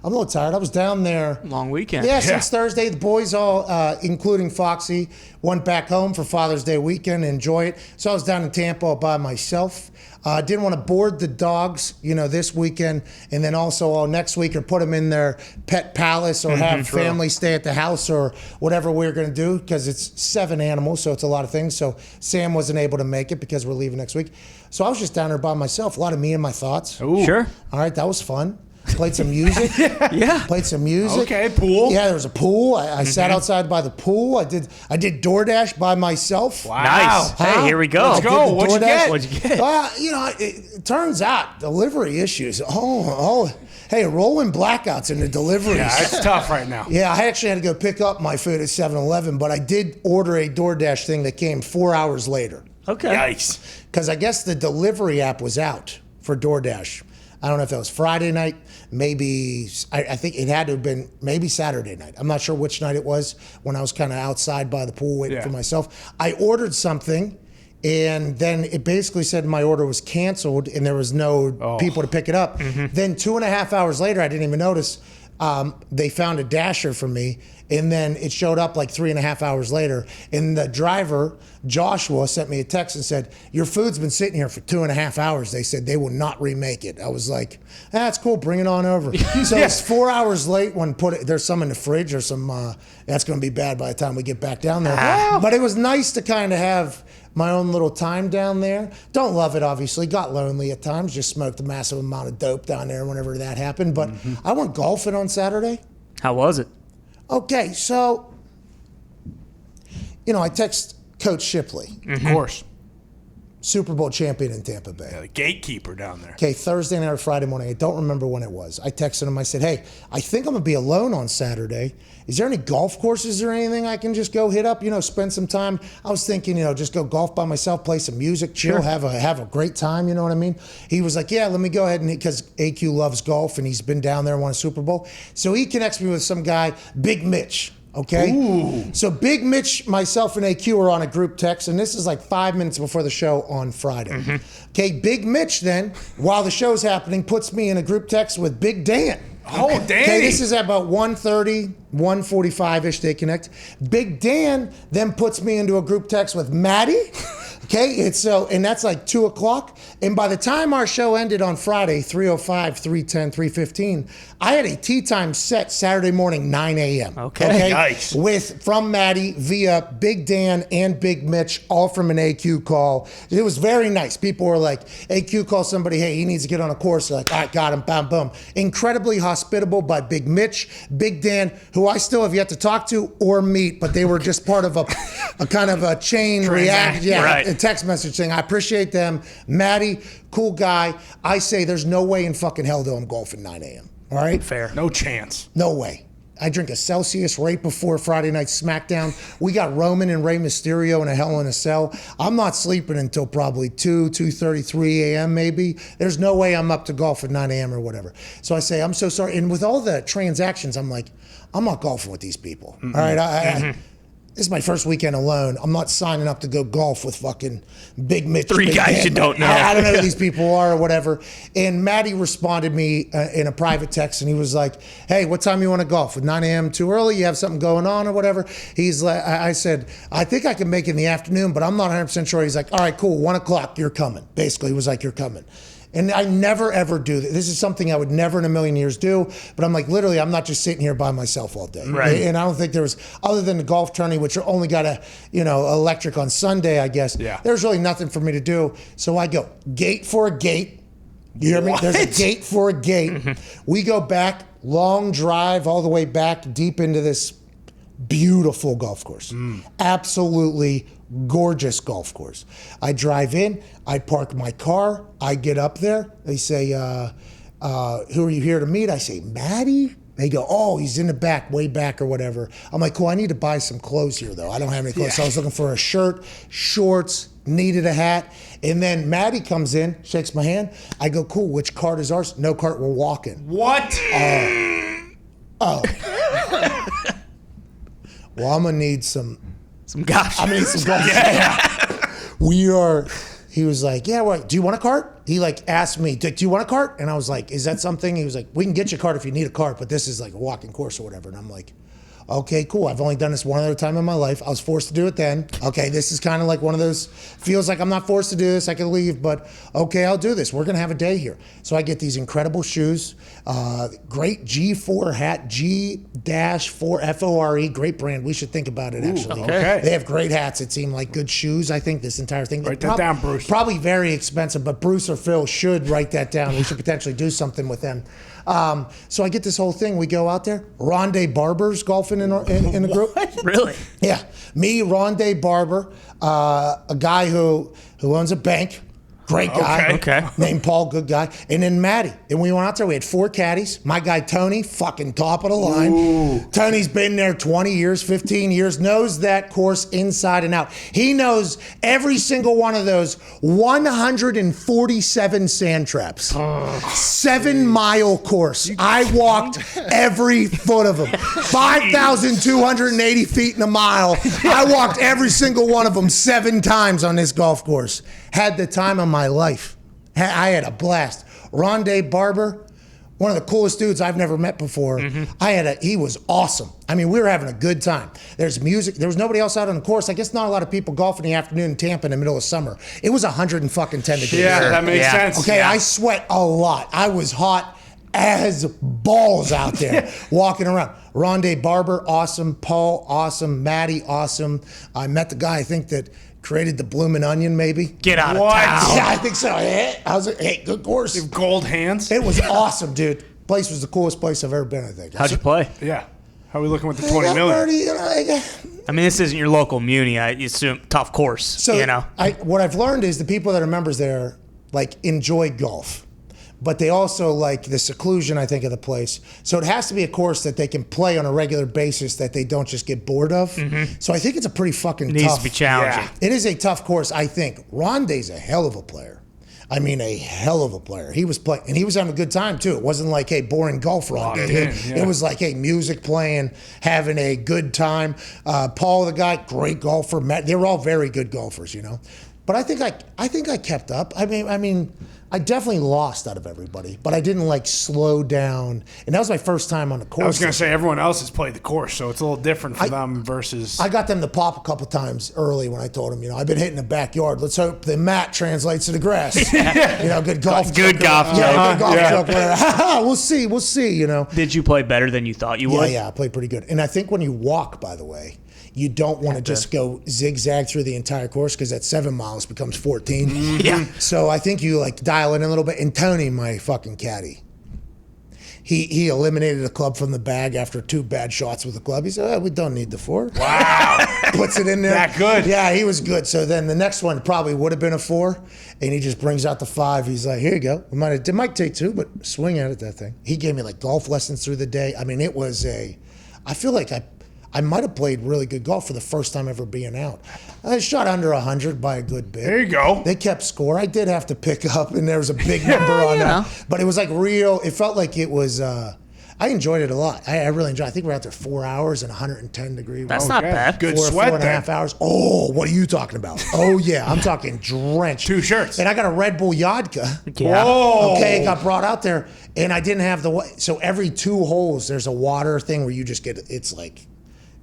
I'm a little tired. I was down there. Long weekend. Yeah, since Thursday. The boys all, including Foxy, went back home for Father's Day weekend and enjoy it. So I was down in Tampa all by myself. Didn't want to board the dogs, this weekend, and then also all next week, or put them in their pet palace, or have family stay at the house, or whatever we're going to do, because it's 7 animals, so it's a lot of things. So Sam wasn't able to make it because we're leaving next week. So I was just down there by myself. A lot of me and my thoughts. Ooh. Sure. All right, that was fun. Played some music. Yeah. Played some music. Okay, pool. Yeah, there was a pool. I sat outside by the pool. I did DoorDash by myself. Wow. Nice. Hey, here we go. Let's go. What'd you get? What'd you get? It turns out delivery issues. Hey, rolling blackouts in the deliveries. Yeah, it's tough right now. Yeah, I actually had to go pick up my food at 7-Eleven, but I did order a DoorDash thing that came 4 hours later. Okay. Yikes. Because I guess the delivery app was out for DoorDash. I don't know if that was Friday night, maybe, I think it had to have been maybe Saturday night. I'm not sure which night it was, when I was kind of outside by the pool waiting for myself. I ordered something, and then it basically said my order was canceled and there was no people to pick it up. Then 2.5 hours later, I didn't even notice, they found a dasher for me, and then it showed up like 3.5 hours later, and the driver, Joshua, sent me a text and said, your food's been sitting here for 2.5 hours. They said they will not remake it. I was like, that's cool, bring it on over. So it's 4 hours late when there's some in the fridge, or some, that's going to be bad by the time we get back down there. But it was nice to kind of have my own little time down there. Don't love it, obviously. Got lonely at times. Just smoked a massive amount of dope down there whenever that happened. But I went golfing on Saturday. How was it? Okay, so, I text Coach Shipley. Of course. Super Bowl champion in Tampa Bay. Yeah, the gatekeeper down there. Okay, Thursday night or Friday morning. I don't remember when it was. I texted him. I said, hey, I think I'm going to be alone on Saturday. Is there any golf courses or anything I can just go hit up, spend some time? I was thinking, just go golf by myself, play some music, chill, have a great time, you know what I mean? He was like, yeah, let me go ahead, and because AQ loves golf and he's been down there and won a Super Bowl. So he connects me with some guy, Big Mitch. Okay. Ooh. So Big Mitch, myself, and AQ are on a group text, and this is like 5 minutes before the show on Friday. Okay, Big Mitch then, while the show's happening, puts me in a group text with Big Dan. Oh, Danny. Okay, this is at about 1:30, 1:45-ish, they connect. Big Dan then puts me into a group text with Maddie. Okay, and that's like 2 o'clock. And by the time our show ended on Friday, 3:05, 3:10, 3:15, I had a tea time set Saturday morning, 9 a.m. Okay. Nice. From Maddie via Big Dan and Big Mitch, all from an AQ call. It was very nice. People were like, AQ calls somebody, hey, he needs to get on a course. They're like, all right, got him, bam, boom. Incredibly hospitable by Big Mitch, Big Dan, who I still have yet to talk to or meet, but they were just part of a kind of a chain reaction. Yeah, right. A text message saying, I appreciate them. Maddie, cool guy. I say there's no way in fucking hell that I'm golfing 9 a.m. All right? Fair. No chance. No way. I drink a Celsius right before Friday Night SmackDown. We got Roman and Rey Mysterio in a Hell in a Cell. I'm not sleeping until probably 2:30, 3 a.m. maybe. There's no way I'm up to golf at 9 a.m. or whatever. So I say, I'm so sorry. And with all the transactions, I'm like, I'm not golfing with these people. All right? This is my first weekend alone. I'm not signing up to go golf with fucking Big Mitch. Three Big guys Dan. you don't know. I don't know who these people are or whatever. And Maddie responded me in a private text, and he was like, hey, what time you want to golf? With 9 a.m. too early? You have something going on or whatever? He's like, I said, I think I can make it in the afternoon, but I'm not 100% sure. He's like, all right, cool, 1 o'clock, you're coming. Basically, he was like, you're coming. And I never, ever do this. This is something I would never in a million years do. But I'm like, literally, I'm not just sitting here by myself all day. Right. And I don't think there was, other than the golf tourney, which only got electric on Sunday, I guess. Yeah. There's really nothing for me to do. So I go gate for a gate. You hear me? What? There's a gate for a gate. We go back, long drive all the way back deep into this beautiful golf course. Absolutely gorgeous golf course. I drive in, I park my car, I get up there. They say, who are you here to meet? I say, Maddie? They go, oh, he's in the back, way back or whatever. I'm like, cool, I need to buy some clothes here though. I don't have any clothes. So I was looking for a shirt, shorts, needed a hat. And then Maddie comes in, shakes my hand. I go, cool, which cart is ours? No cart, we're walking. What? Oh. Well, I'm gonna need some Some gosh. golf. We are, he was like, yeah, what, do you want a cart? He like asked me, do you want a cart? And I was like, is that something? He was like, we can get you a cart if you need a cart, but this is like a walking course or whatever. And I'm like, okay, cool. I've only done this one other time in my life. I was forced to do it then. Okay, this is kind of like one of those, feels like I'm not forced to do this. I can leave, but okay, I'll do this. We're going to have a day here. So I get these incredible shoes, great G4 hat, G-4FORE, great brand. We should think about it, actually. okay. They have great hats. It seemed like good shoes, I think, this entire thing. Write that down, Bruce. Probably very expensive, but Bruce or Phil should write that down. We should potentially do something with them. So I get this whole thing. We go out there. Rondé Barber's golfing in the group. Really? Yeah. Me, Rondé Barber, a guy who owns a bank. Great guy. Okay. Named Paul, good guy. And then Matty. And we went out there. We had 4 caddies. My guy, Tony, fucking top of the line. Ooh. Tony's been there 20 years, 15 years, knows that course inside and out. He knows every single one of those 147 sand traps. 7-mile course. I walked every foot of them. 5,280 feet in a mile. I walked every single one of them 7 times on this golf course. Had the time of my life. I had a blast. Rondé Barber, one of the coolest dudes I've never met before. He was awesome. I mean, we were having a good time. There's music. There was nobody else out on the course. I guess not a lot of people golf in the afternoon in Tampa in the middle of summer. It was 110 degrees. Yeah, that makes sense. Okay, Yeah. I sweat a lot. I was hot as balls out there walking around. Rondé Barber, awesome. Paul, awesome. Matty, awesome. I met the guy, I think, that created the Bloomin' Onion, maybe. Get out What? of town. Yeah, I think so. I was like, hey, good course. Gold hands. It was awesome, dude. Place was the coolest place I've ever been, I think. How'd you play? Yeah. How are we looking with the I 20 got million? 30, you know, I mean, this isn't your local muni. I assume tough course. So you know. what I've learned is the people that are members there like enjoy golf, but they also like the seclusion, I think, of the place. So it has to be a course that they can play on a regular basis that they don't just get bored of. So I think it's a pretty fucking Needs tough. to be challenging. Yeah. It is a tough course, I think. Rondé's a hell of a player. I mean, a hell of a player. He was playing, and he was having a good time too. It wasn't like, hey, boring golf Rondé. It was like, hey, music playing, having a good time. Paul, the guy, great golfer. Matt, they were all very good golfers, you know. But I think I kept up. I mean, I definitely lost out of everybody, but I didn't like slow down. And that was my first time on the course. I was going to say, everyone else has played the course, so it's a little different for them versus... I got them to pop a couple times early when I told them, you know, I've been hitting the backyard. Let's hope the mat translates to the grass. You know, good golf. Good golf joke. Yeah, good golf joke. We'll see, you know. Did you play better than you thought you would? Yeah, I played pretty good. And I think when you walk, by the way, you don't want to just go zigzag through the entire course because that 7 miles becomes 14. Yeah. So I think you like dial it in a little bit. And Tony, my fucking caddy, he eliminated a club from the bag after 2 bad shots with the club. He said, we don't need the 4. Wow. Puts it in there. That good? Yeah, he was good. So then the next one probably would have been a 4, and he just brings out the 5. He's like, here you go. It might take 2, but swing at it, that thing. He gave me like golf lessons through the day. I mean, it was I feel like I might have played really good golf for the first time ever being out. I shot under 100 by a good bit. There you go. They kept score. I did have to pick up, and there was a big number on that. But it was like real. It felt like it was. I enjoyed it a lot. I really enjoyed it. I think we were out there 4 hours and 110 degrees. That's not bad. Good Four sweat and a there. half hours. Oh, what are you talking about? Oh, yeah. I'm talking drenched. 2 shirts. And I got a Red Bull Yodka. Yeah. Whoa. Okay, it got brought out there, and I didn't have so every 2 holes, there's a water thing where you just get, it's like,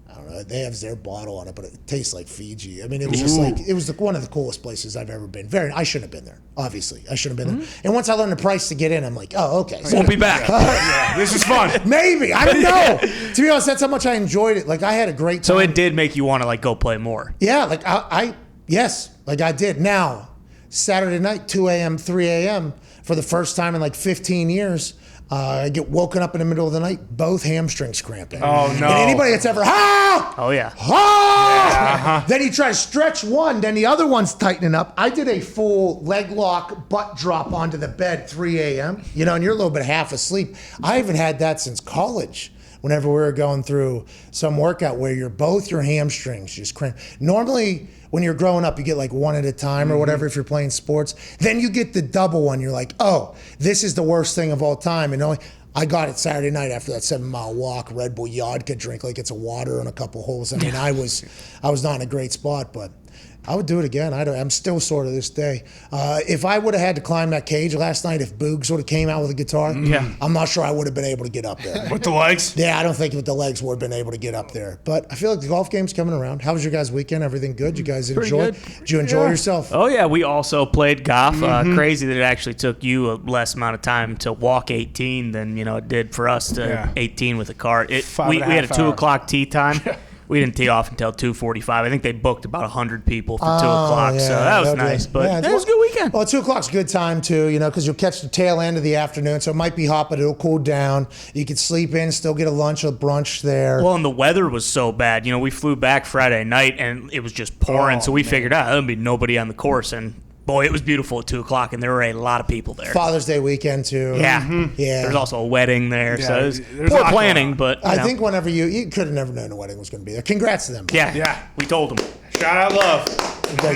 I don't know, they have their bottle on it, but it tastes like Fiji. I mean, it was just like, it was one of the coolest places I've ever been. I shouldn't have been there, obviously. I shouldn't have been there. And once I learned the price to get in, I'm like, oh, okay. So Won't be back. Yeah, this is fun. maybe. I don't know. To be honest, that's how much I enjoyed it. Like, I had a great time. So it did make you want to like go play more. Yeah, like yes, like I did. Now, Saturday night, 2 a.m., 3 a.m., for the first time in like 15 years, I get woken up in the middle of the night, both hamstrings cramping. Oh, no. And anybody that's ever, Oh yeah. Then you try to stretch one, then the other one's tightening up. I did a full leg lock, butt drop onto the bed, 3 a.m., you know, and you're a little bit half asleep. I haven't had that since college. Whenever we were going through some workout where both your hamstrings just cramp. Normally, when you're growing up, you get like one at a time or whatever if you're playing sports. Then you get the double one. You're like, oh, this is the worst thing of all time. And I got it Saturday night after that 7-mile walk, Red Bull Yodka drink like it's a water on a couple holes. I mean, I was not in a great spot, but I would do it again. I'm still sore to this day. If I would have had to climb that cage last night, if Boog sort of came out with a guitar, I'm not sure I would have been able to get up there. With the legs? Yeah, I don't think with the legs would have been able to get up there. But I feel like the golf game's coming around. How was your guys' weekend? Everything good? You guys enjoy? good. Did you enjoy yourself? Oh, yeah. We also played golf. Crazy that it actually took you a less amount of time to walk 18 than, it did for us to 18 with a cart. We had a 2 o'clock tee time. We didn't tee off until 2:45. I think they booked about 100 people for 2 o'clock, so that was nice. But it was a good weekend. Well, 2 o'clock's a good time, too, because you'll catch the tail end of the afternoon, so it might be hot, but it'll cool down. You can sleep in, still get a lunch or brunch there. Well, and the weather was so bad. We flew back Friday night, and it was just pouring, so we figured out there'll be nobody on the course, and boy, it was beautiful at 2 o'clock, and there were a lot of people there. Father's Day weekend, too. Yeah. Yeah. There's also a wedding there, so it was poor planning, but I think whenever you could have never known a wedding was going to be there. Congrats to them. Yeah. We told them. Shout out love.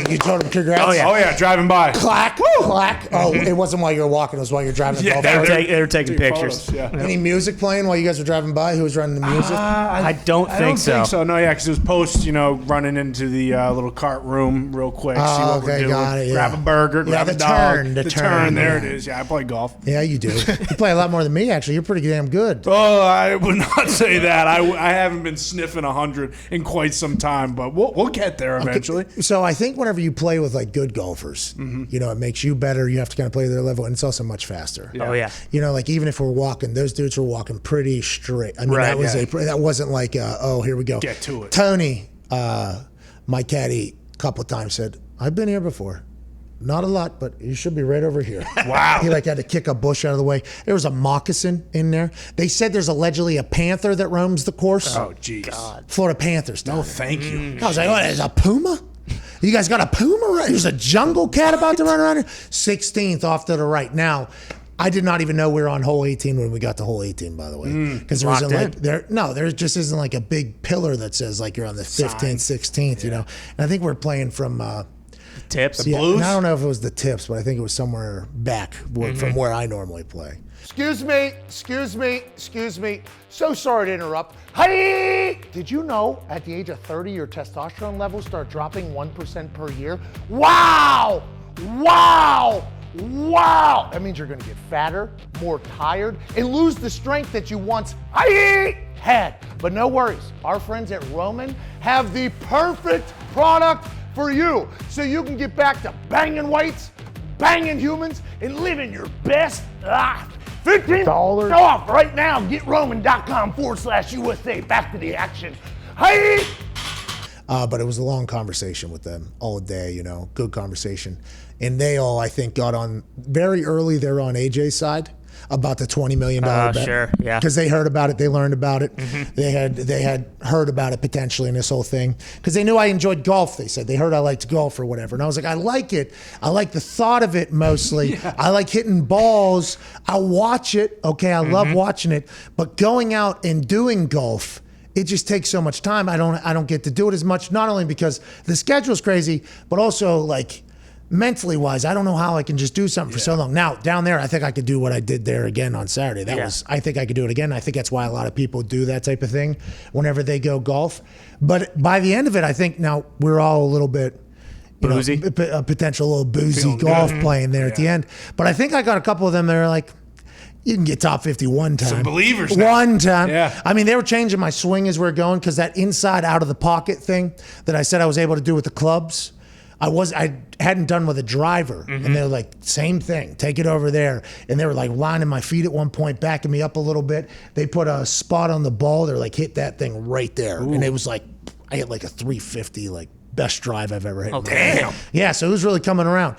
You told them congrats? Oh, yeah, driving by. Clack. Clack. Oh, it wasn't while you were walking. It was while you were driving the golf cart. They were taking pictures. Photos, Any music playing while you guys were driving by? Who was running the music? I don't think so. No, because it was post, running into the little cart room real quick, see what we're doing. Got it, grab a burger, grab a dog. The turn. There it is. Yeah, I play golf. Yeah, you do. You play a lot more than me, actually. You're pretty damn good. Oh, I would not say that. I haven't been sniffing 100 in quite some time, but we'll get there eventually. So I think whenever you play with like good golfers, it makes you better. You have to kind of play their level, and it's also much faster. Oh yeah. Like even if we're walking, those dudes were walking pretty straight. I mean, that wasn't like here we go. Get to it. Tony, my caddy, a couple of times said, "I've been here before." Not a lot, but you should be right over here. Wow. He had to kick a bush out of the way. There was a moccasin in there. They said there's allegedly a panther that roams the course. Oh, jeez. Florida Panthers. No, thank you. I was like, there's a puma? You guys got a puma? There's a jungle cat about to run around here? 16th off to the right. Now, I did not even know we were on hole 18 when we got to hole 18, by the way. Because there isn't there just isn't like a big pillar that says like you're on the 15th, 16th, And I think we're playing from tips. Blues? And I don't know if it was the tips, but I think it was somewhere back from where I normally play. Excuse me. So sorry to interrupt. Hey! Did you know at the age of 30, your testosterone levels start dropping 1% per year? Wow! That means you're going to get fatter, more tired, and lose the strength that you once had. But no worries. Our friends at Roman have the perfect product for you, so you can get back to banging weights, banging humans, and living your best life. $15 off right now. Get Roman.com/USA. Back to the action. Hey! But it was a long conversation with them all day, good conversation. And they all, I think, got on very early. They're on AJ's side about the $20 million bet. Sure, yeah. Because they heard about it, they learned about it. They had heard about it potentially in this whole thing. Because they knew I enjoyed golf, they said. They heard I liked golf or whatever. And I was like, I like it. I like the thought of it mostly. I like hitting balls. I watch it, okay? I love watching it. But going out and doing golf, it just takes so much time. I don't get to do it as much, not only because the schedule's crazy, but also like mentally wise, I don't know how I can just do something for so long. Now, down there, I think I could do what I did there again on Saturday. I think I could do it again. I think that's why a lot of people do that type of thing whenever they go golf. But by the end of it, I think now we're all a little bit boozy, a potential little boozy golf playing there at the end. But I think I got a couple of them that are like, you can get top 50 one time. Some believers now. One time. Yeah. I mean, they were changing my swing as we were going because that inside out of the pocket thing that I said I was able to do with the clubs, I hadn't done with a driver. And they were like, same thing, take it over there. And they were like lining my feet at one point, backing me up a little bit. They put a spot on the ball. They're like, hit that thing right there. Ooh. And it was like, I hit like a 350, like best drive I've ever hit. Oh, damn. Yeah, so it was really coming around.